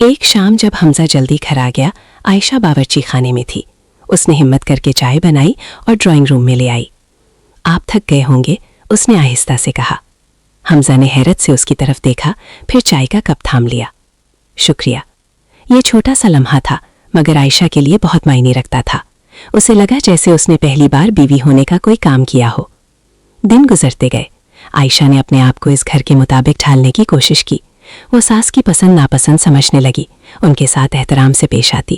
ایک شام جب حمزہ جلدی گھر آ گیا، عائشہ باورچی خانے میں تھی۔ اس نے ہمت کر کے چائے بنائی اور ڈرائنگ روم میں لے آئی۔ آپ تھک گئے ہوں گے، اس نے آہستہ سے کہا۔ حمزہ نے حیرت سے اس کی طرف دیکھا، پھر چائے کا کپ تھام لیا۔ شکریہ۔ یہ چھوٹا سا لمحہ تھا، مگر عائشہ کے لیے بہت معنی رکھتا تھا۔ اسے لگا جیسے اس نے پہلی بار بیوی ہونے کا کوئی کام کیا ہو۔ دن گزرتے گئے۔ عائشہ نے اپنے آپ کو اس گھر کے مطابق ڈھالنے کی کوشش کی۔ وہ ساس کی پسند ناپسند سمجھنے لگی، ان کے ساتھ احترام سے پیش آتی۔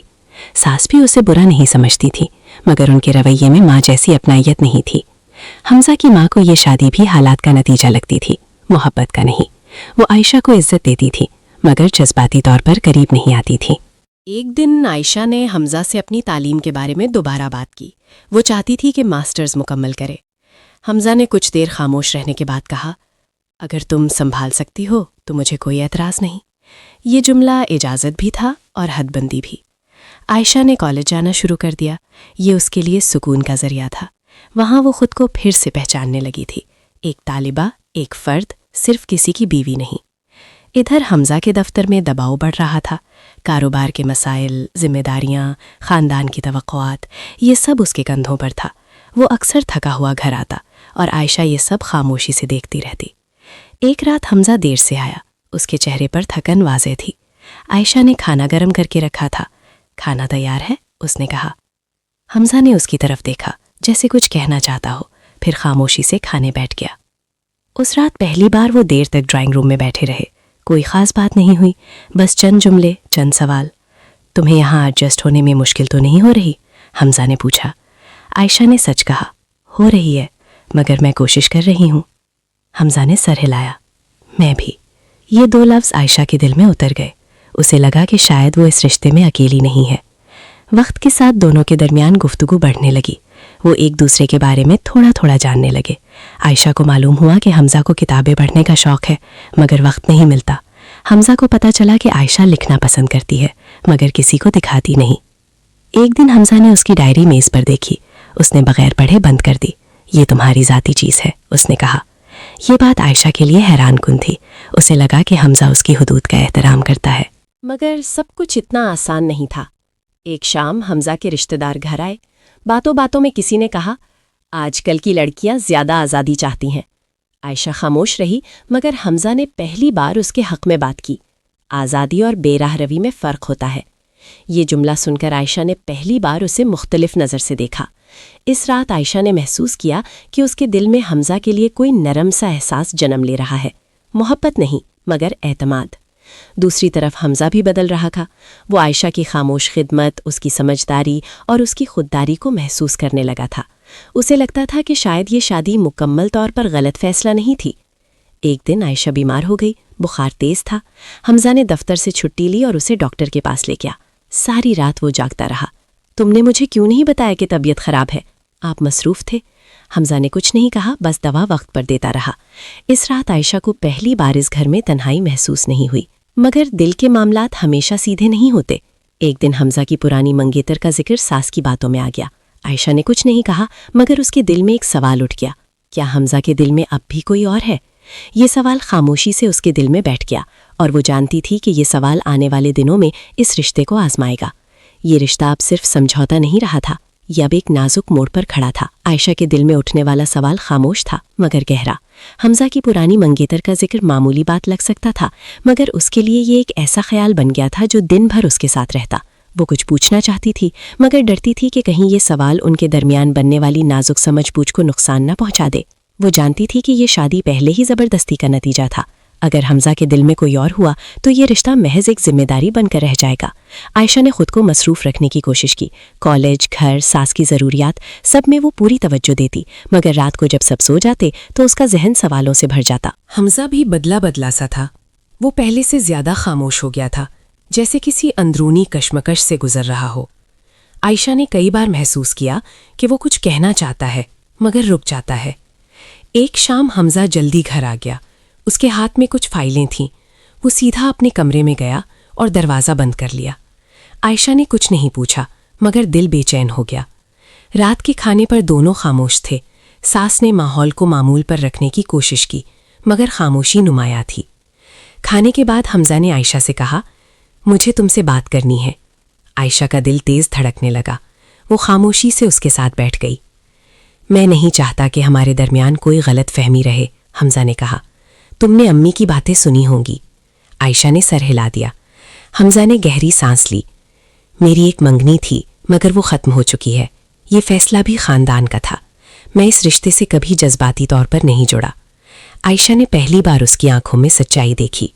ساس بھی اسے برا نہیں سمجھتی تھی، مگر ان کے رویے میں ماں جیسی اپنائیت نہیں تھی۔ حمزہ کی ماں کو یہ شادی بھی حالات کا نتیجہ لگتی تھی، محبت کا نہیں۔ وہ عائشہ کو عزت دیتی تھی، مگر جذباتی طور پر قریب نہیں آتی تھی۔ ایک دن عائشہ نے حمزہ سے اپنی تعلیم کے بارے میں دوبارہ بات کی۔ وہ چاہتی تھی کہ ماسٹرز مکمل کرے۔ حمزہ نے کچھ دیر خاموش رہنے کے بعد کہا، اگر تم سنبھال سکتی ہو تو مجھے کوئی اعتراض نہیں۔ یہ جملہ اجازت بھی تھا اور حد بندی بھی۔ عائشہ نے کالج جانا شروع کر دیا۔ یہ اس کے لیے سکون کا ذریعہ تھا۔ وہاں وہ خود کو پھر سے پہچاننے لگی تھی، ایک طالبہ، ایک فرد، صرف کسی کی بیوی نہیں۔ ادھر حمزہ کے دفتر میں دباؤ بڑھ رہا تھا۔ کاروبار کے مسائل، ذمہ داریاں، خاندان کی توقعات، یہ سب اس کے کندھوں پر تھا۔ وہ اکثر تھکا ہوا گھر آتا اور عائشہ یہ سب خاموشی سے دیکھتی رہتی۔ ایک رات حمزہ دیر سے آیا۔ اس کے چہرے پر تھکن واضح تھی۔ عائشہ نے کھانا گرم کر کے رکھا تھا۔ کھانا تیار ہے، اس نے کہا۔ حمزہ نے اس کی طرف دیکھا، جیسے کچھ کہنا چاہتا ہو، پھر خاموشی سے کھانے بیٹھ گیا۔ اس رات پہلی بار وہ دیر تک ڈرائنگ روم میں بیٹھے رہے۔ کوئی خاص بات نہیں ہوئی، بس چند جملے، چند سوال۔ تمہیں یہاں ایڈجسٹ ہونے میں مشکل تو نہیں ہو رہی؟ حمزہ نے پوچھا۔ عائشہ نے سچ کہا، ہو رہی ہے، مگر میں کوشش کر رہی ہوں۔ حمزہ نے سر ہلایا۔ میں بھی۔ یہ دو لفظ عائشہ کے دل میں اتر گئے۔ اسے لگا کہ شاید وہ اس رشتے میں اکیلی نہیں ہے۔ وقت کے ساتھ دونوں کے درمیان گفتگو بڑھنے لگی۔ وہ ایک دوسرے کے بارے میں تھوڑا تھوڑا جاننے لگے۔ عائشہ کو معلوم ہوا کہ حمزہ کو کتابیں پڑھنے کا شوق ہے، مگر وقت نہیں ملتا۔ حمزہ کو پتہ چلا کہ عائشہ لکھنا پسند کرتی ہے، مگر کسی کو دکھاتی نہیں۔ ایک دن حمزہ نے اس کی ڈائری میز پر دیکھی۔ اس نے بغیر پڑھے بند کر دی۔ یہ تمہاری ذاتی چیز ہے، اس نے کہا۔ یہ بات عائشہ کے لیے حیران کن تھی۔ اسے لگا کہ حمزہ اس کی حدود کا احترام کرتا ہے۔ مگر سب کچھ اتنا آسان نہیں تھا۔ ایک شام حمزہ کے رشتہ دار گھر آئے۔ باتوں باتوں میں کسی نے کہا، آج کل کی لڑکیاں زیادہ آزادی چاہتی ہیں۔ عائشہ خاموش رہی، مگر حمزہ نے پہلی بار اس کے حق میں بات کی۔ آزادی اور بے راہ روی میں فرق ہوتا ہے۔ یہ جملہ سن کر عائشہ نے پہلی بار اسے مختلف نظر سے دیکھا۔ اس رات عائشہ نے محسوس کیا کہ اس کے دل میں حمزہ کے لیے کوئی نرم سا احساس جنم لے رہا ہے، محبت نہیں مگر اعتماد۔ دوسری طرف حمزہ بھی بدل رہا تھا۔ وہ عائشہ کی خاموش خدمت، اس کی سمجھداری اور اس کی خودداری کو محسوس کرنے لگا تھا۔ اسے لگتا تھا کہ شاید یہ شادی مکمل طور پر غلط فیصلہ نہیں تھی۔ ایک دن عائشہ بیمار ہو گئی، بخار تیز تھا۔ حمزہ نے دفتر سے چھٹی لی اور اسے ڈاکٹر کے پاس لے گیا۔ ساری رات وہ جاگتا رہا۔ تم نے مجھے کیوں نہیں بتایا کہ طبیعت خراب ہے؟ آپ مصروف تھے۔ حمزہ نے کچھ نہیں کہا، بس دوا وقت پر دیتا رہا۔ اس رات عائشہ کو پہلی بار اس گھر میں تنہائی محسوس نہیں ہوئی۔ مگر دل کے معاملات ہمیشہ سیدھے نہیں ہوتے۔ ایک دن حمزہ کی پرانی منگیتر کا ذکر ساس کی باتوں میں آ گیا۔ عائشہ نے کچھ نہیں کہا، مگر اس کے دل میں ایک سوال اٹھ گیا، کیا حمزہ کے دل میں اب بھی کوئی اور ہے؟ یہ سوال خاموشی سے اس کے دل میں بیٹھ گیا، اور وہ جانتی تھی کہ یہ سوال آنے والے دنوں میں اس رشتے کو آزمائے گا۔ یہ رشتہ اب صرف سمجھوتا نہیں رہا تھا، یہ اب ایک نازک موڑ پر کھڑا تھا۔ عائشہ کے دل میں اٹھنے والا سوال خاموش تھا مگر گہرا۔ حمزہ کی پرانی منگیتر کا ذکر معمولی بات لگ سکتا تھا، مگر اس کے لیے یہ ایک ایسا خیال بن گیا تھا جو دن بھر اس کے ساتھ رہتا۔ وہ کچھ پوچھنا چاہتی تھی، مگر ڈرتی تھی کہ کہیں یہ سوال ان کے درمیان بننے والی نازک سمجھ بوجھ کو نقصان نہ پہنچا دے۔ وہ جانتی تھی کہ یہ شادی پہلے ہی زبردستی کا نتیجہ تھا۔ اگر حمزہ کے دل میں کوئی اور ہوا تو یہ رشتہ محض ایک ذمہ داری بن کر رہ جائے گا۔ عائشہ نے خود کو مصروف رکھنے کی کوشش کی۔ کالج، گھر، ساس کی ضروریات، سب میں وہ پوری توجہ دیتی، مگر رات کو جب سب سو جاتے تو اس کا ذہن سوالوں سے بھر جاتا۔ حمزہ بھی بدلا بدلا سا تھا۔ وہ پہلے سے زیادہ خاموش ہو گیا تھا، جیسے کسی اندرونی کشمکش سے گزر رہا ہو۔ عائشہ نے کئی بار محسوس کیا کہ وہ کچھ کہنا چاہتا ہے مگر رک جاتا ہے۔ ایک شام حمزہ جلدی گھر آ گیا۔ اس کے ہاتھ میں کچھ فائلیں تھیں۔ وہ سیدھا اپنے کمرے میں گیا اور دروازہ بند کر لیا۔ عائشہ نے کچھ نہیں پوچھا، مگر دل بے چین ہو گیا۔ رات کے کھانے پر دونوں خاموش تھے۔ ساس نے ماحول کو معمول پر رکھنے کی کوشش کی، مگر خاموشی نمایاں تھی۔ کھانے کے بعد حمزہ نے عائشہ سے کہا، مجھے تم سے بات کرنی ہے۔ عائشہ کا دل تیز دھڑکنے لگا۔ وہ خاموشی سے اس کے ساتھ بیٹھ گئی۔ میں نہیں چاہتا کہ ہمارے درمیان کوئی غلط فہمی رہے، حمزہ نے کہا۔ تم نے امی کی باتیں سنی ہوں گی۔ عائشہ نے سر ہلا دیا۔ حمزہ نے گہری سانس لی۔ میری ایک منگنی تھی مگر وہ ختم ہو چکی ہے۔ یہ فیصلہ بھی خاندان کا تھا۔ میں اس رشتے سے کبھی جذباتی طور پر نہیں جڑا۔ عائشہ نے پہلی بار اس کی آنکھوں میں سچائی دیکھی۔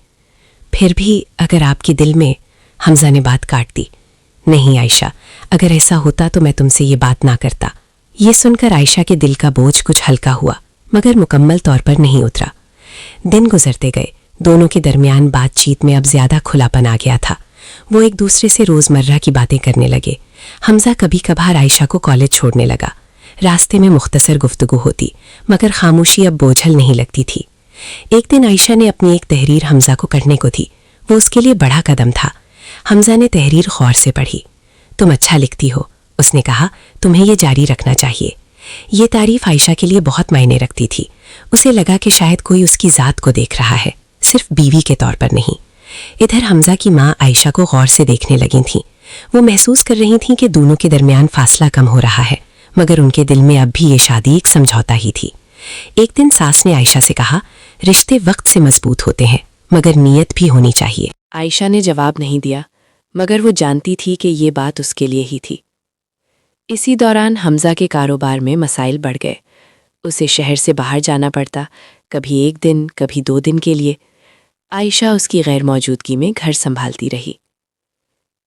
پھر بھی اگر آپ کے دل میں، حمزہ نے بات کاٹ دی۔ نہیں عائشہ، اگر ایسا ہوتا تو میں تم سے یہ بات نہ کرتا۔ یہ سن کر عائشہ کے دل کا بوجھ کچھ ہلکا ہوا مگر مکمل طور پر نہیں اترا۔ دن گزرتے گئے، دونوں کے درمیان بات چیت میں اب زیادہ کھلا پن آ گیا تھا۔ وہ ایک دوسرے سے روزمرہ کی باتیں کرنے لگے۔ حمزہ کبھی کبھار عائشہ کو کالج چھوڑنے لگا۔ راستے میں مختصر گفتگو ہوتی مگر خاموشی اب بوجھل نہیں لگتی تھی۔ ایک دن عائشہ نے اپنی ایک تحریر حمزہ کو پڑھنے کو دی۔ وہ اس کے لیے بڑا قدم تھا۔ حمزہ نے تحریر غور سے پڑھی۔ تم اچھا لکھتی ہو، اس نے کہا، تمہیں یہ جاری رکھنا چاہیے۔ یہ تعریف عائشہ کے لیے بہت معنی رکھتی تھی۔ اسے لگا کہ شاید کوئی اس کی ذات کو دیکھ رہا ہے، صرف بیوی کے طور پر نہیں۔ ادھر حمزہ کی ماں عائشہ کو غور سے دیکھنے لگی تھیں۔ وہ محسوس کر رہی تھیں کہ دونوں کے درمیان فاصلہ کم ہو رہا ہے مگر ان کے دل میں اب بھی یہ شادی ایک سمجھوتا ہی تھی۔ ایک دن ساس نے عائشہ سے کہا، رشتے وقت سے مضبوط ہوتے ہیں مگر نیت بھی ہونی چاہیے۔ عائشہ نے جواب نہیں دیا مگر وہ جانتی تھی کہ یہ بات اس کے لیے ہی تھی۔ اسی دوران حمزہ کے کاروبار میں مسائل بڑھ گئے۔ اسے شہر سے باہر جانا پڑتا، کبھی ایک دن کبھی 2 دن کے لیے۔ عائشہ اس کی غیر موجودگی میں گھر سنبھالتی رہی۔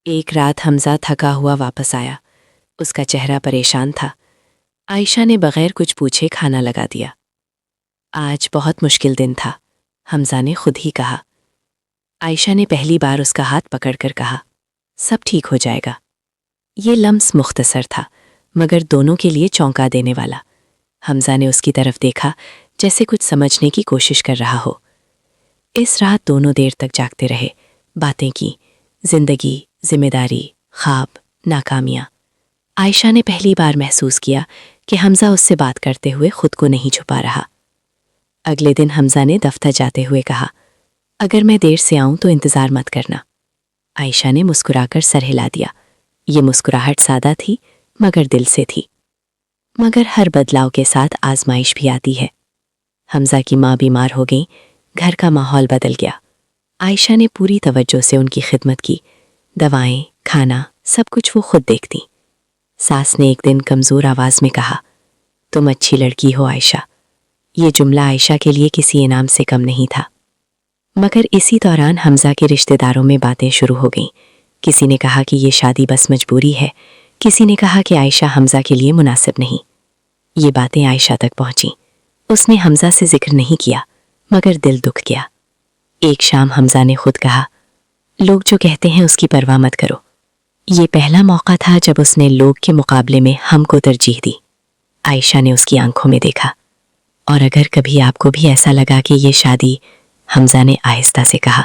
ایک رات حمزہ تھکا ہوا واپس آیا۔ اس کا چہرہ پریشان تھا۔ عائشہ نے بغیر کچھ پوچھے کھانا لگا دیا۔ آج بہت مشکل دن تھا، حمزہ نے خود ہی کہا۔ عائشہ نے پہلی بار اس کا ہاتھ پکڑ کر کہا، سب ٹھیک ہو جائے گا۔ یہ لمس مختصر تھا مگر دونوں کے لیے چونکا دینے والا۔ حمزہ نے اس کی طرف دیکھا جیسے کچھ سمجھنے کی کوشش کر رہا ہو۔ اس رات دونوں دیر تک جاگتے رہے، باتیں کی، زندگی، ذمہ داری، خواب، ناکامیاں۔ عائشہ نے پہلی بار محسوس کیا کہ حمزہ اس سے بات کرتے ہوئے خود کو نہیں چھپا رہا۔ اگلے دن حمزہ نے دفتر جاتے ہوئے کہا، اگر میں دیر سے آؤں تو انتظار مت کرنا۔ عائشہ نے مسکرا کر سر ہلا دیا۔ یہ مسکراہٹ سادہ تھی مگر دل سے تھی۔ مگر ہر بدلاؤ کے ساتھ آزمائش بھی آتی ہے۔ حمزہ کی ماں بیمار ہو گئی، گھر کا ماحول بدل گیا۔ عائشہ نے پوری توجہ سے ان کی خدمت کی، دوائیں، کھانا، سب کچھ وہ خود دیکھتی۔ ساس نے ایک دن کمزور آواز میں کہا، تم اچھی لڑکی ہو عائشہ۔ یہ جملہ عائشہ کے لیے کسی انعام سے کم نہیں تھا۔ مگر اسی دوران حمزہ کے رشتہ داروں میں باتیں شروع ہو گئیں۔ کسی نے کہا کہ یہ شادی بس مجبوری ہے، کسی نے کہا کہ عائشہ حمزہ کے لیے مناسب نہیں۔ یہ باتیں عائشہ تک پہنچیں۔ اس نے حمزہ سے ذکر نہیں کیا مگر دل دکھ گیا۔ ایک شام حمزہ نے خود کہا، لوگ جو کہتے ہیں اس کی پرواہ مت کرو۔ یہ پہلا موقع تھا جب اس نے لوگ کے مقابلے میں ہم کو ترجیح دی۔ عائشہ نے اس کی آنکھوں میں دیکھا، اور اگر کبھی آپ کو بھی ایسا لگا کہ یہ شادی، حمزہ نے آہستہ سے کہا،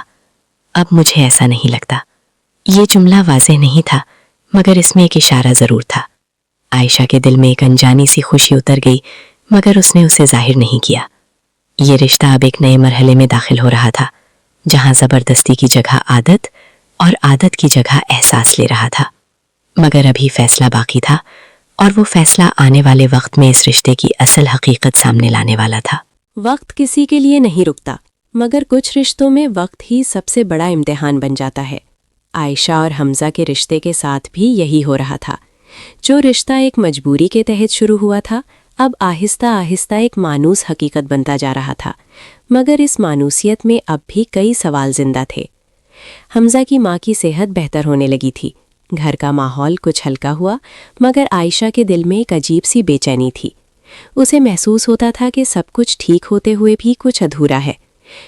اب مجھے ایسا نہیں لگتا۔ یہ جملہ واضح نہیں تھا مگر اس میں ایک اشارہ ضرور تھا۔ عائشہ کے دل میں ایک انجانی سی خوشی اتر گئی مگر اس نے اسے ظاہر نہیں کیا۔ یہ رشتہ اب ایک نئے مرحلے میں داخل ہو رہا تھا، جہاں زبردستی کی جگہ عادت اور عادت کی جگہ احساس لے رہا تھا۔ مگر ابھی فیصلہ باقی تھا، اور وہ فیصلہ آنے والے وقت میں اس رشتے کی اصل حقیقت سامنے لانے والا تھا۔ وقت کسی کے لیے نہیں رکتا مگر کچھ رشتوں میں وقت ہی سب سے بڑا امتحان بن جاتا ہے۔ عائشہ اور حمزہ کے رشتے کے ساتھ بھی یہی ہو رہا تھا۔ جو رشتہ ایک مجبوری کے تحت شروع ہوا تھا، اب آہستہ آہستہ ایک مانوس حقیقت بنتا جا رہا تھا۔ مگر اس مانوسیت میں اب بھی کئی سوال زندہ تھے۔ حمزہ کی ماں کی صحت بہتر ہونے لگی تھی، گھر کا ماحول کچھ ہلکا ہوا مگر عائشہ کے دل میں ایک عجیب سی بے چینی تھی۔ اسے محسوس ہوتا تھا کہ سب کچھ ٹھیک ہوتے ہوئے بھی کچھ ادھورا ہے۔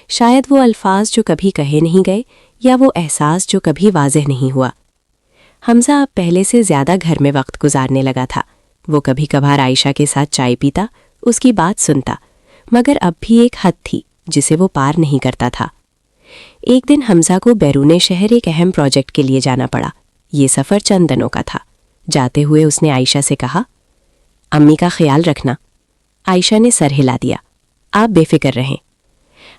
شاید وہ الفاظ جو کبھی کہے نہیں گئے یا وہ احساس جو کبھی واضح نہیں ہوا۔ حمزہ اب پہلے سے زیادہ گھر میں وقت گزارنے لگا تھا۔ وہ کبھی کبھار عائشہ کے ساتھ چائے پیتا، اس کی بات سنتا، مگر اب بھی ایک حد تھی جسے وہ پار نہیں کرتا تھا۔ ایک دن حمزہ کو بیرون شہر ایک اہم پروجیکٹ کے لیے جانا پڑا۔ یہ سفر چند دنوں کا تھا۔ جاتے ہوئے اس نے عائشہ سے کہا، امی کا خیال رکھنا۔ عائشہ نے سر ہلا دیا، آپ بے فکر رہیں۔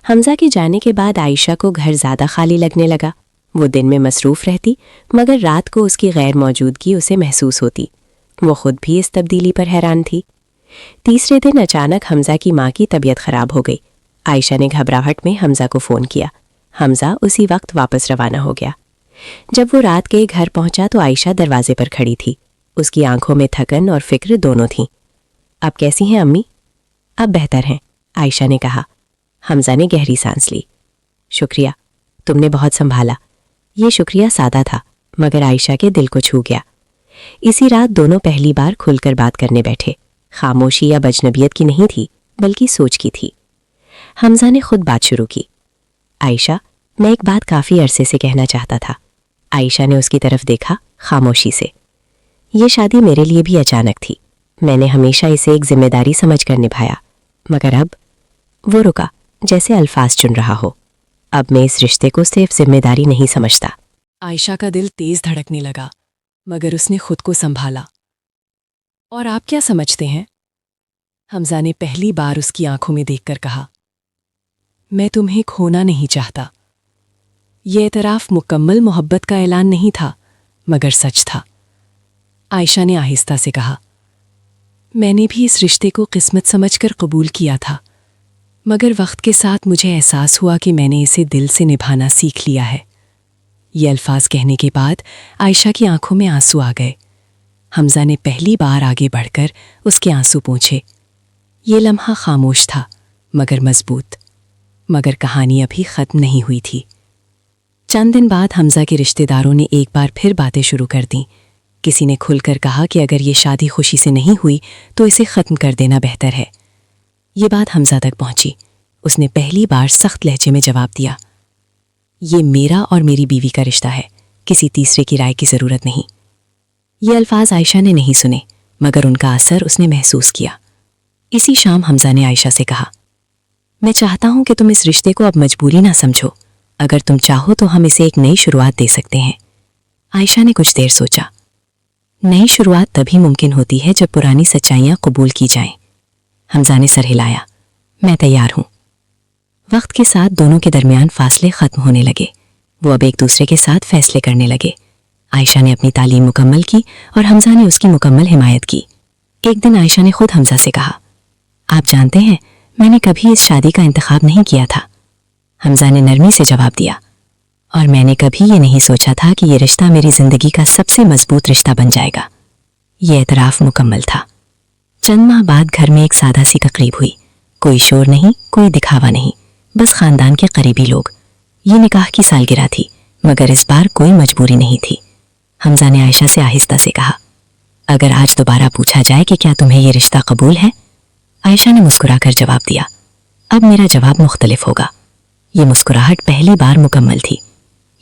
حمزہ کے جانے کے بعد عائشہ کو گھر زیادہ خالی لگنے لگا۔ وہ دن میں مصروف رہتی مگر رات کو اس کی غیر موجودگی اسے محسوس ہوتی۔ وہ خود بھی اس تبدیلی پر حیران تھی۔ تیسرے دن اچانک حمزہ کی ماں کی طبیعت خراب ہو گئی۔ عائشہ نے گھبراہٹ میں حمزہ کو فون کیا۔ حمزہ اسی وقت واپس روانہ ہو گیا۔ جب وہ رات کے گھر پہنچا تو عائشہ دروازے پر کھڑی تھی۔ اس کی آنکھوں میں تھکن اور فکر دونوں تھیں۔ اب کیسی ہیں امی؟ اب بہتر ہیں، عائشہ نے کہا۔ حمزہ نے گہری سانس لی۔ شکریہ، تم نے بہت سنبھالا۔ یہ شکریہ سادہ تھا مگر عائشہ کے دل کو چھو گیا۔ اسی رات دونوں پہلی بار کھل کر بات کرنے بیٹھے۔ خاموشی اب اجنبیت کی نہیں تھی بلکہ سوچ کی تھی۔ حمزہ نے خود بات شروع کی۔ عائشہ، میں ایک بات کافی عرصے سے کہنا چاہتا تھا۔ عائشہ نے اس کی طرف دیکھا خاموشی سے۔ یہ شادی میرے لیے بھی اچانک تھی۔ میں نے ہمیشہ اسے ایک ذمہ داری سمجھ کر نبھایا مگر اب… وہ رکا جیسے الفاظ چن رہا ہو۔ اب میں اس رشتے کو صرف ذمہ داری نہیں سمجھتا۔ عائشہ کا دل تیز دھڑکنے لگا مگر اس نے خود کو سنبھالا۔ اور آپ کیا سمجھتے ہیں؟ حمزہ نے پہلی بار اس کی آنکھوں میں دیکھ کر کہا۔ میں تمہیں کھونا نہیں چاہتا۔ یہ اعتراف مکمل محبت کا اعلان نہیں تھا مگر سچ تھا۔ عائشہ نے آہستہ سے کہا، میں نے بھی اس رشتے کو قسمت سمجھ کر قبول کیا تھا مگر وقت کے ساتھ مجھے احساس ہوا کہ میں نے اسے دل سے نبھانا سیکھ لیا ہے۔ یہ الفاظ کہنے کے بعد عائشہ کی آنکھوں میں آنسو آ گئے۔ حمزہ نے پہلی بار آگے بڑھ کر اس کے آنسو پونچھے۔ یہ لمحہ خاموش تھا مگر مضبوط۔ مگر کہانی ابھی ختم نہیں ہوئی تھی۔ چند دن بعد حمزہ کے رشتہ داروں نے ایک بار پھر باتیں شروع کر دیں۔ کسی نے کھل کر کہا کہ اگر یہ شادی خوشی سے نہیں ہوئی تو اسے ختم کر دینا بہتر ہے۔ یہ بات حمزہ تک پہنچی۔ اس نے پہلی بار سخت لہجے میں جواب دیا، یہ میرا اور میری بیوی کا رشتہ ہے، کسی تیسرے کی رائے کی ضرورت نہیں۔ یہ الفاظ عائشہ نے نہیں سنے مگر ان کا اثر اس نے محسوس کیا۔ اسی شام حمزہ نے عائشہ سے کہا، میں چاہتا ہوں کہ تم اس رشتے کو اب مجبوری نہ سمجھو۔ اگر تم چاہو تو ہم اسے ایک نئی شروعات دے سکتے ہیں۔ عائشہ نے کچھ دیر سوچا۔ نئی شروعات تبھی ممکن ہوتی ہے جب پرانی سچائیاں قبول کی جائیں۔ حمزہ نے سر ہلایا۔ میں تیار ہوں۔ وقت کے ساتھ دونوں کے درمیان فاصلے ختم ہونے لگے۔ وہ اب ایک دوسرے کے ساتھ فیصلے کرنے لگے۔ عائشہ نے اپنی تعلیم مکمل کی اور حمزہ نے اس کی مکمل حمایت کی۔ ایک دن عائشہ نے خود حمزہ سے کہا، آپ جانتے ہیں میں نے کبھی اس شادی کا انتخاب نہیں کیا تھا۔ حمزہ نے نرمی سے جواب دیا، اور میں نے کبھی یہ نہیں سوچا تھا کہ یہ رشتہ میری زندگی کا سب سے مضبوط رشتہ بن جائے گا۔ یہ اعتراف مکمل تھا۔ چند ماہ بعد گھر میں ایک سادہ سی تقریب ہوئی۔ کوئی شور نہیں، کوئی دکھاوا نہیں، بس خاندان کے قریبی لوگ۔ یہ نکاح کی سالگرہ تھی مگر اس بار کوئی مجبوری نہیں تھی۔ حمزہ نے عائشہ سے آہستہ سے کہا، اگر آج دوبارہ پوچھا جائے کہ کیا تمہیں یہ رشتہ قبول ہے؟ عائشہ نے مسکرا کر جواب دیا، اب میرا جواب مختلف ہوگا۔ یہ مسکراہٹ پہلی بار مکمل تھی۔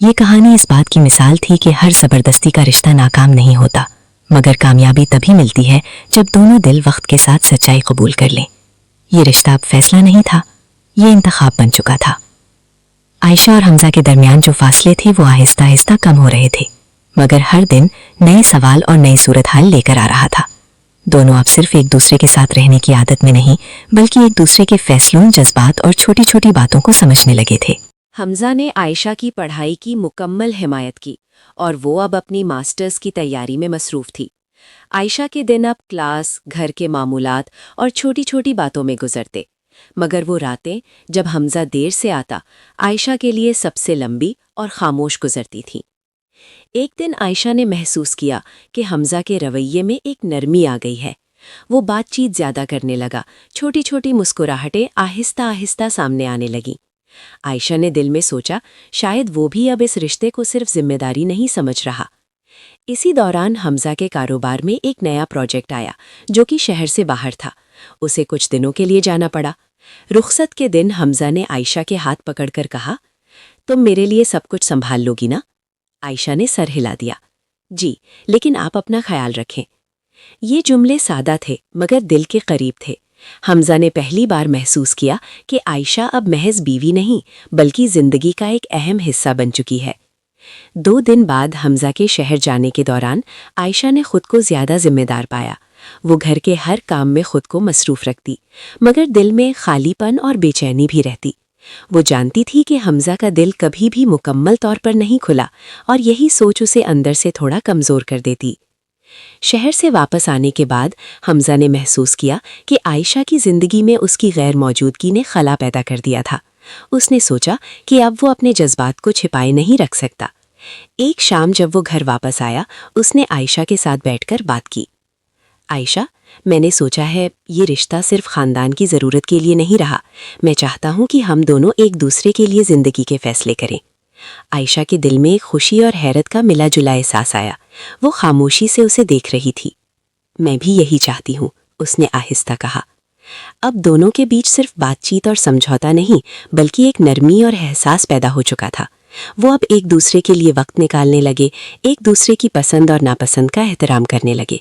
یہ کہانی اس بات کی مثال تھی کہ ہر زبردستی کا رشتہ ناکام نہیں ہوتا مگر کامیابی تبھی ملتی ہے جب دونوں دل وقت کے ساتھ سچائی قبول کر لیں۔ یہ رشتہ اب فیصلہ نہیں تھا، یہ انتخاب بن چکا تھا۔ عائشہ اور حمزہ کے درمیان جو فاصلے تھے وہ آہستہ آہستہ کم ہو رہے تھے مگر ہر دن نئے سوال اور نئی صورتحال لے کر آ رہا تھا۔ دونوں اب صرف ایک دوسرے کے ساتھ رہنے کی عادت میں نہیں بلکہ ایک دوسرے کے فیصلوں، جذبات اور چھوٹی چھوٹی باتوں کو سمجھنے لگے تھے۔ حمزہ نے عائشہ کی پڑھائی کی مکمل حمایت کی اور وہ اب اپنی ماسٹرز کی تیاری میں مصروف تھی۔ عائشہ کے دن اب کلاس، گھر کے معمولات اور چھوٹی چھوٹی باتوں میں گزرتے مگر وہ راتیں جب حمزہ دیر سے آتا عائشہ کے لیے سب سے لمبی اور خاموش گزرتی تھیں۔ ایک دن عائشہ نے محسوس کیا کہ حمزہ کے رویے میں ایک نرمی آ گئی ہے۔ وہ بات چیت زیادہ کرنے لگا، چھوٹی چھوٹی مسکراہٹیں آہستہ آہستہ سامنے آنے لگیں۔ عائشہ نے دل میں سوچا شاید وہ بھی اب اس رشتے کو صرف ذمہ داری نہیں سمجھ رہا۔ اسی دوران حمزہ کے کاروبار میں ایک نیا پروجیکٹ آیا جو کہ شہر سے باہر تھا۔ اسے کچھ دنوں کے لیے جانا پڑا۔ رخصت کے دن حمزہ نے عائشہ کے ہاتھ پکڑ کر کہا، تم میرے لیے سب کچھ سنبھال لو گی نا؟ عائشہ نے سر ہلا دیا، جی، لیکن آپ اپنا خیال رکھیں۔ یہ جملے سادہ تھے مگر دل کے قریب تھے۔ حمزہ نے پہلی بار محسوس کیا کہ عائشہ اب محض بیوی نہیں بلکہ زندگی کا ایک اہم حصہ بن چکی ہے۔ 2 دن بعد حمزہ کے شہر جانے کے دوران عائشہ نے خود کو زیادہ ذمہ دار پایا۔ وہ گھر کے ہر کام میں خود کو مصروف رکھتی مگر دل میں خالی پن اور بے چینی بھی رہتی۔ وہ جانتی تھی کہ حمزہ کا دل کبھی بھی مکمل طور پر نہیں کھلا اور یہی سوچ اسے اندر سے تھوڑا کمزور کر دیتی۔ شہر سے واپس آنے کے بعد حمزہ نے محسوس کیا کہ عائشہ کی زندگی میں اس کی غیر موجودگی نے خلا پیدا کر دیا تھا۔ اس نے سوچا کہ اب وہ اپنے جذبات کو چھپائے نہیں رکھ سکتا۔ ایک شام جب وہ گھر واپس آیا، اس نے عائشہ کے ساتھ بیٹھ کر بات کی۔ عائشہ، میں نے سوچا ہے یہ رشتہ صرف خاندان کی ضرورت کے لیے نہیں رہا، میں چاہتا ہوں کہ ہم دونوں ایک دوسرے کے لیے زندگی کے فیصلے کریں۔ عائشہ کے دل میں ایک خوشی اور حیرت کا ملا جلا احساس آیا۔ وہ خاموشی سے اسے دیکھ رہی تھی۔ میں بھی یہی چاہتی ہوں، اس نے آہستہ کہا۔ اب دونوں کے بیچ صرف بات چیت اور سمجھوتا نہیں بلکہ ایک نرمی اور احساس پیدا ہو چکا تھا۔ وہ اب ایک دوسرے کے لیے وقت نکالنے لگے، ایک دوسرے کی پسند اور ناپسند کا احترام کرنے لگے۔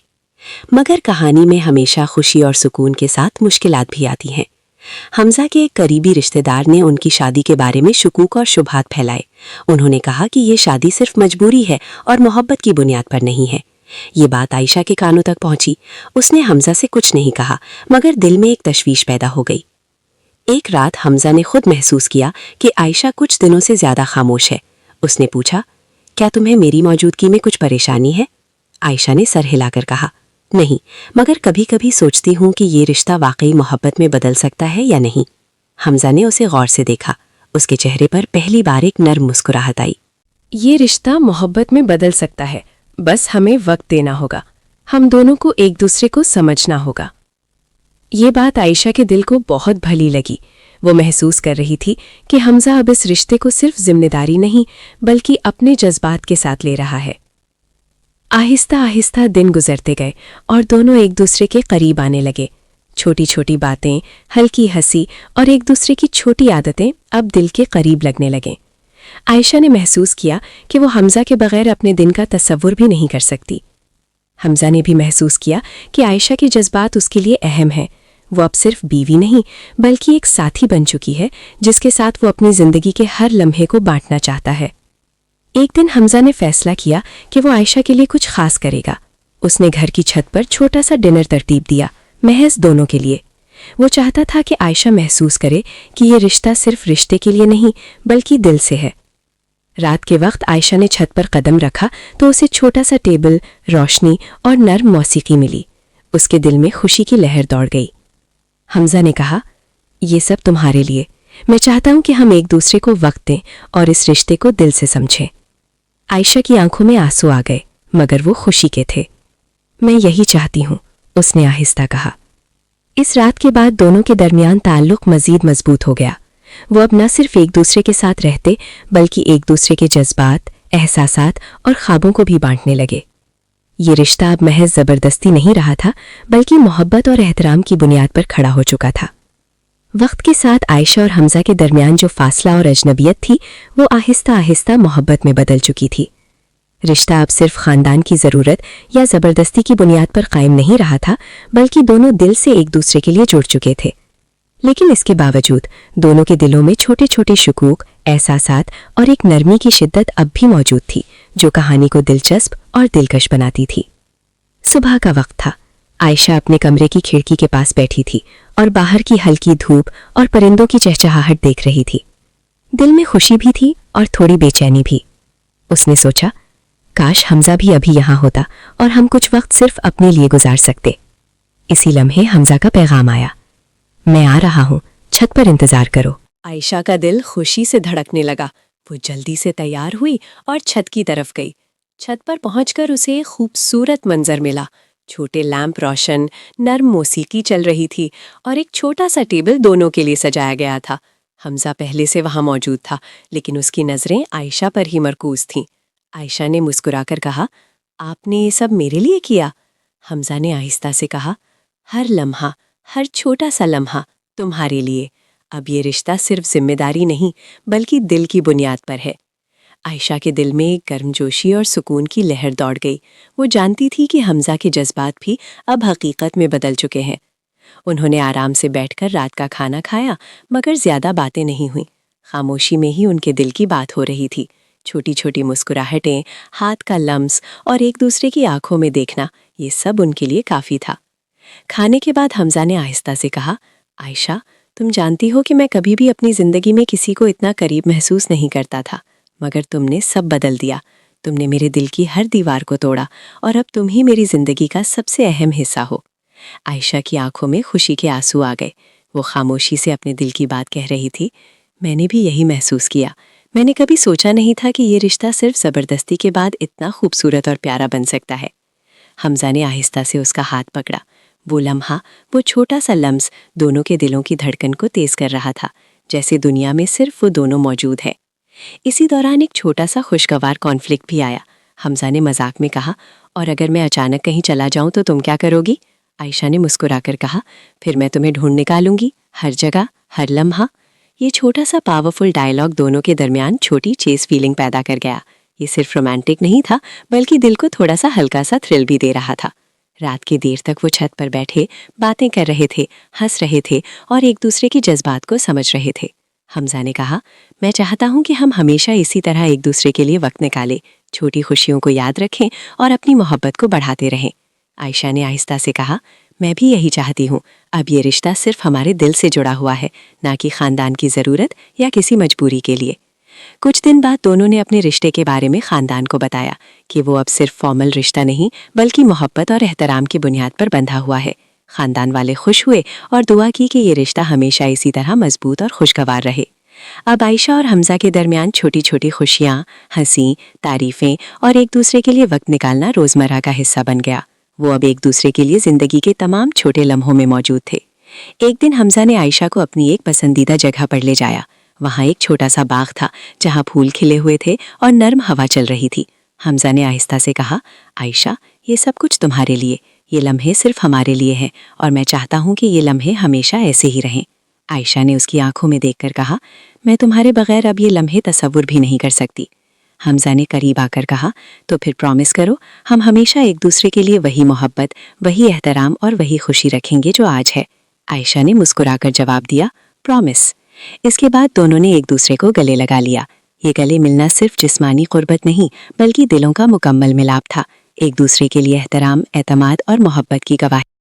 مگر کہانی میں ہمیشہ خوشی اور سکون کے ساتھ مشکلات بھی آتی ہیں۔ حمزہ کے ایک قریبی رشتہ دار نے ان کی شادی کے بارے میں شکوک اور شبہات پھیلائے۔ انہوں نے کہا کہ یہ شادی صرف مجبوری ہے اور محبت کی بنیاد پر نہیں ہے۔ یہ بات عائشہ کے کانوں تک پہنچی۔ اس نے حمزہ سے کچھ نہیں کہا مگر دل میں ایک تشویش پیدا ہو گئی۔ ایک رات حمزہ نے خود محسوس کیا کہ عائشہ کچھ دنوں سے زیادہ خاموش ہے۔ اس نے پوچھا، کیا تمہیں میری موجودگی میں کچھ پریشانی ہے؟ عائشہ نے سر ہلا کر کہا، نہیں، مگر کبھی کبھی سوچتی ہوں کہ یہ رشتہ واقعی محبت میں بدل سکتا ہے یا نہیں۔ حمزہ نے اسے غور سے دیکھا۔ اس کے چہرے پر پہلی بار ایک نرم مسکراہٹ آئی۔ یہ رشتہ محبت میں بدل سکتا ہے، بس ہمیں وقت دینا ہوگا، ہم دونوں کو ایک دوسرے کو سمجھنا ہوگا۔ یہ بات عائشہ کے دل کو بہت بھلی لگی۔ وہ محسوس کر رہی تھی کہ حمزہ اب اس رشتے کو صرف ذمہ داری نہیں بلکہ اپنے جذبات کے ساتھ لے رہا ہے۔ آہستہ آہستہ دن گزرتے گئے اور دونوں ایک دوسرے کے قریب آنے لگے۔ چھوٹی چھوٹی باتیں، ہلکی ہنسی اور ایک دوسرے کی چھوٹی عادتیں اب دل کے قریب لگنے لگیں۔ عائشہ نے محسوس کیا کہ وہ حمزہ کے بغیر اپنے دن کا تصور بھی نہیں کر سکتی۔ حمزہ نے بھی محسوس کیا کہ عائشہ کے جذبات اس کے لیے اہم ہیں۔ وہ اب صرف بیوی نہیں بلکہ ایک ساتھی بن چکی ہے جس کے ساتھ وہ اپنی زندگی کے ہر لمحے کو بانٹنا چاہتا ہے۔ ایک دن حمزہ نے فیصلہ کیا کہ وہ عائشہ کے لیے کچھ خاص کرے گا۔ اس نے گھر کی چھت پر چھوٹا سا ڈنر ترتیب دیا، محض دونوں کے لیے۔ وہ چاہتا تھا کہ عائشہ محسوس کرے کہ یہ رشتہ صرف رشتے کے لیے نہیں بلکہ دل سے ہے۔ رات کے وقت عائشہ نے چھت پر قدم رکھا تو اسے چھوٹا سا ٹیبل، روشنی اور نرم موسیقی ملی۔ اس کے دل میں خوشی کی لہر دوڑ گئی۔ حمزہ نے کہا، یہ سب تمہارے لیے، میں چاہتا ہوں کہ ہم ایک دوسرے کو وقت دیں اور اس رشتے کو دل سے سمجھیں۔ عائشہ کی آنکھوں میں آنسو آ گئے مگر وہ خوشی کے تھے۔ میں یہی چاہتی ہوں، اس نے آہستہ کہا۔ اس رات کے بعد دونوں کے درمیان تعلق مزید مضبوط ہو گیا۔ وہ اب نہ صرف ایک دوسرے کے ساتھ رہتے بلکہ ایک دوسرے کے جذبات، احساسات اور خوابوں کو بھی بانٹنے لگے۔ یہ رشتہ اب محض زبردستی نہیں رہا تھا بلکہ محبت اور احترام کی بنیاد پر کھڑا ہو چکا تھا۔ وقت کے ساتھ عائشہ اور حمزہ کے درمیان جو فاصلہ اور اجنبیت تھی وہ آہستہ آہستہ محبت میں بدل چکی تھی۔ رشتہ اب صرف خاندان کی ضرورت یا زبردستی کی بنیاد پر قائم نہیں رہا تھا بلکہ دونوں دل سے ایک دوسرے کے لیے جڑ چکے تھے۔ لیکن اس کے باوجود دونوں کے دلوں میں چھوٹے چھوٹے شکوک، احساسات اور ایک نرمی کی شدت اب بھی موجود تھی جو کہانی کو دلچسپ اور دلکش بناتی تھی۔ صبح کا وقت تھا۔ عائشہ اپنے کمرے کی کھڑکی کے پاس بیٹھی تھی اور باہر کی ہلکی دھوپ اور پرندوں کی چہچہاہٹ دیکھ رہی تھی۔ دل میں خوشی بھی تھی اور تھوڑی بے چینی بھی۔ اس نے سوچا، کاش حمزہ بھی ابھی یہاں ہوتا اور ہم کچھ وقت صرف اپنے لیے گزار سکتے۔ اسی لمحے حمزہ کا پیغام آیا، میں آ رہا ہوں، چھت پر انتظار کرو۔ عائشہ کا دل خوشی سے دھڑکنے لگا۔ وہ جلدی سے تیار ہوئی اور چھت کی طرف گئی۔ چھت پر پہنچ کر اسے ایک خوبصورت منظر ملا۔ چھوٹے لیمپ روشن، نرم موسیقی چل رہی تھی اور ایک چھوٹا سا ٹیبل دونوں کے لیے سجایا گیا تھا۔ حمزہ پہلے سے وہاں موجود تھا لیکن اس کی نظریں عائشہ پر ہی مرکوز تھیں۔ عائشہ نے مسکرا کر کہا، آپ نے یہ سب میرے لیے کیا؟ حمزہ نے آہستہ سے کہا، ہر لمحہ، ہر چھوٹا سا لمحہ تمہارے لیے۔ اب یہ رشتہ صرف ذمہ داری نہیں بلکہ دل کی بنیاد پر ہے۔ عائشہ کے دل میں ایک گرمجوشی اور سکون کی لہر دوڑ گئی۔ وہ جانتی تھی کہ حمزہ کے جذبات بھی اب حقیقت میں بدل چکے ہیں۔ انہوں نے آرام سے بیٹھ کر رات کا کھانا کھایا مگر زیادہ باتیں نہیں ہوئیں۔ خاموشی میں ہی ان کے دل کی بات ہو رہی تھی۔ چھوٹی چھوٹی مسکراہٹیں، ہاتھ کا لمس اور ایک دوسرے کی آنکھوں میں دیکھنا، یہ سب ان کے لیے کافی تھا۔ کھانے کے بعد حمزہ نے آہستہ سے کہا، عائشہ، تم جانتی ہو کہ میں کبھی بھی اپنی زندگی میں کسی کو اتنا قریب محسوس نہیں کرتا تھا، مگر تم نے سب بدل دیا۔ تم نے میرے دل کی ہر دیوار کو توڑا اور اب تم ہی میری زندگی کا سب سے اہم حصہ ہو۔ عائشہ کی آنکھوں میں خوشی کے آنسو آ گئے۔ وہ خاموشی سے اپنے دل کی بات کہہ رہی تھی۔ میں نے بھی یہی محسوس کیا۔ میں نے کبھی سوچا نہیں تھا کہ یہ رشتہ صرف زبردستی کے بعد اتنا خوبصورت اور پیارا بن سکتا ہے۔ حمزہ نے آہستہ سے اس کا ہاتھ پکڑا۔ وہ لمحہ، وہ چھوٹا سا لمس دونوں کے دلوں کی دھڑکن کو تیز کر رہا تھا، جیسے دنیا میں صرف وہ دونوں موجود ہیں۔ اسی دوران ایک چھوٹا سا خوشگوار کانفلکٹ بھی آیا۔ حمزہ نے مذاق میں کہا، اور اگر میں اچانک کہیں چلا جاؤں تو تم کیا کرو گی؟ عائشہ نے مسکرا کر کہا، پھر میں تمہیں ڈھونڈ نکالوں گی، ہر جگہ، ہر لمحہ۔ یہ چھوٹا سا پاورفل ڈائلاگ دونوں کے درمیان چھوٹی چیز فیلنگ پیدا کر گیا۔ یہ صرف رومانٹک نہیں تھا، بلکہ دل کو تھوڑا سا ہلکا سا تھرل بھی دے رہا تھا۔ رات کی دیر تک وہ چھت پر بیٹھے باتیں کر رہے تھے، ہنس رہے تھے اور ایک دوسرے کی جذبات کو سمجھ رہے تھے۔ حمزہ نے کہا، میں چاہتا ہوں کہ ہم ہمیشہ اسی طرح ایک دوسرے کے لیے وقت نکالیں، چھوٹی خوشیوں کو یاد رکھیں اور اپنی محبت کو بڑھاتے رہیں۔ عائشہ نے آہستہ سے کہا، میں بھی یہی چاہتی ہوں۔ اب یہ رشتہ صرف ہمارے دل سے جڑا ہوا ہے، نہ کہ خاندان کی ضرورت یا کسی مجبوری کے لیے۔ کچھ دن بعد دونوں نے اپنے رشتے کے بارے میں خاندان کو بتایا کہ وہ اب صرف فارمل رشتہ نہیں بلکہ محبت اور احترام کی بنیاد پر بندھا ہوا ہے۔ خاندان والے خوش ہوئے اور دعا کی کہ یہ رشتہ ہمیشہ اسی طرح مضبوط اور خوشگوار رہے۔ اب عائشہ اور حمزہ کے درمیان چھوٹی چھوٹی خوشیاں، ہنسی، تعریفیں اور ایک دوسرے کے لیے وقت نکالنا روزمرہ کا حصہ بن گیا۔ وہ اب ایک دوسرے کے لیے زندگی کے تمام چھوٹے لمحوں میں موجود تھے۔ ایک دن حمزہ نے عائشہ کو اپنی ایک پسندیدہ جگہ پر لے جایا۔ وہاں ایک چھوٹا سا باغ تھا جہاں پھول کھلے ہوئے تھے اور نرم ہوا چل رہی تھی۔ حمزہ نے آہستہ سے کہا، عائشہ، یہ سب کچھ تمہارے لیے، یہ لمحے صرف ہمارے لیے ہیں اور میں چاہتا ہوں کہ یہ لمحے ہمیشہ ایسے ہی رہیں۔ عائشہ نے اس کی آنکھوں میں دیکھ کر کہا، میں تمہارے بغیر اب یہ لمحے تصور بھی نہیں کر سکتی۔ حمزہ نے قریب آ کر کہا، تو پھر پرومس کرو، ہم ہمیشہ ایک دوسرے کے لیے وہی محبت، وہی احترام اور وہی خوشی رکھیں گے جو آج ہے۔ عائشہ نے مسکرا کر جواب دیا، پرومس۔ اس کے بعد دونوں نے ایک دوسرے کو گلے لگا لیا۔ یہ گلے ملنا صرف جسمانی قربت نہیں بلکہ دلوں کا مکمل ملاپ تھا، ایک دوسرے کے لیے احترام، اعتماد اور محبت کی گواہی۔